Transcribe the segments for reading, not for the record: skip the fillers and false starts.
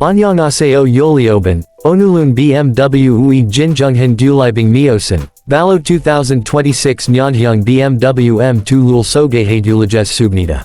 안녕하세요 요리obin. 오늘은 BMW의 진정한 듀라이빙 미오신 발로 2026 년형 BMW M2를 소개해드리겠습니다.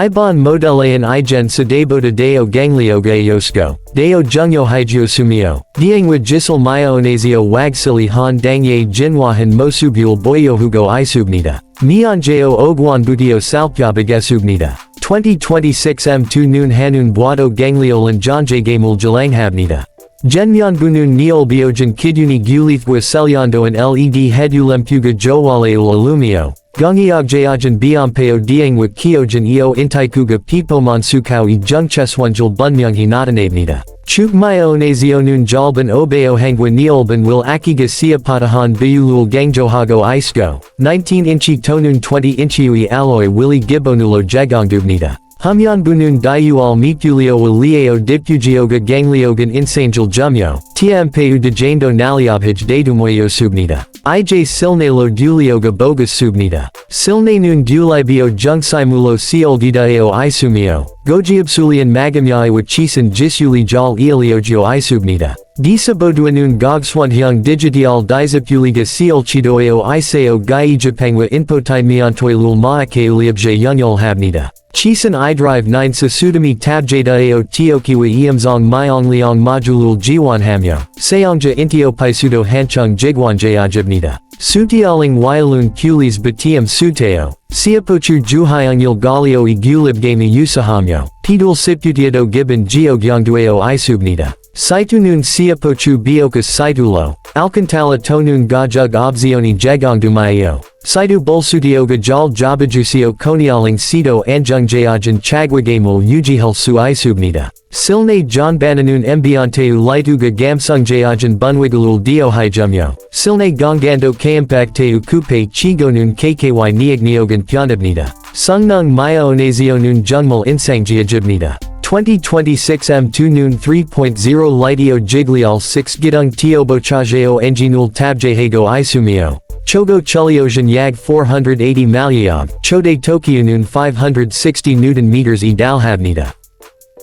이번 모델은 이젠 세대보다 deo ganglioga yosko, deo 중요해졌으며 diengwa gisel mayonesio wagsil이 한 당의 진화한 모습을 보여주고 있습니다. 미안제요 ogwanbutio 살펴보겠습니다. 2026 M2는 한운 보도 gangliolan 전제감을 자랑합니다. 전면부는 니올비오진 기준이 귤리트와 셀련도한 LED 헤듈램프가 조화를 알루미오 경이역제아진 비암페오 디engwa 키오진 이오 인타이쿠가 피포먼스카의 정체원질 분명히 나타냅니다. 축마요네지오는 짧은 오베오항과 니올빈 will 아키가 시아파타한 비율을 강조하고 있고 19인치 또는 20인치의 알로이 will이 기본으로 제공됩니다. 화면부는 다유알 미퓈리오와 리에오 디퓨지오가 gangliogan 인생질 점요 TMPU dejando naliabhij datumuyosub니다. 이제 실내로 듀리오가 보겠습니다. 실내는 듀라이비오 중심으로 시올디다에오 있으며 고지압술리안 마감야이와 치신 지술이 잘 이어지고 있습니다. 디사보드는 각선형 디지털 디자퓨리가 시올치도에오 있어요 가이지팡과 인포타임미안토일ul 마아케울리abje 연결합니다. 치신 iDrive 9 sa sudami tabjadaeo tiokiwa iamzong myongliong modulul jiwanhamyo seongja intiopaisudo hanchung jigwanjayajibnida. Sutialing wailun kulis batiam suteo, siapochu juhyongyul galio I gulibgami usahamyo, pidul siputiado gibbon geogyongdueo isubnida. Saitunun siapochu biokas saitulo, alcantala tonun gajug obzioni jagongdumayo. Saitu bolsutioga jal jabajusio konialing sito anjungjayajan chagwagamul ujihal su isubnida. Silne janbananun mbionteu laituga gamsungjayajan bunwigalul diohijumyo. Silne gongando kampakteu kupe chigonun kky niagniogan pyanabnida. Sungnung myaonazionun jungmal insangjayajibnida. 2026 M2 Noon 3.0 Litio Jiglial 6 Gidung Tiobochajeo Enginul Tabjahago Isumio. Chogo Chuliojan Yag 480 Malyag, Chode Tokyo Noon 560 Newton meters E Dalhabnida.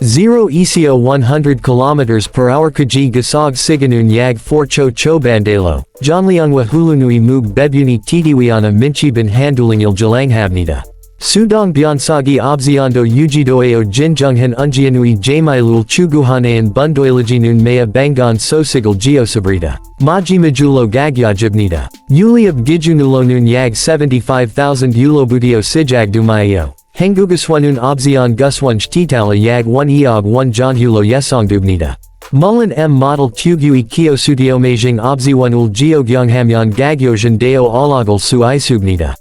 0 ECO 100 km per hour Kaji Gasog Siganun Yag 4 Cho Bandelo, Jonliangwa Hulunui Mug Bebuni Titiwiana Minchiban Handulingil Jalanghabnida. Sudong Byonsagi Obziondo Ujidoeo Jinjunghan Unjianui Jamailul Chuguhanayan Bundoilajinun Maya Bangon Sosigal Geosabrida. Maji Majulo Gagyajibnida. Uliab Gijunulonun Yag 75,000 Ulobutio Sijagdumayo. Hengugaswanun Obzion Guswanj Titala Yag 1 Eog 1 Jonhulo Yesongdubnida. Mullen M model Tugui Kiosutiomajing Obziwanul Geogyonghamyon Gagyojan Deo Olagal Su Isubnida.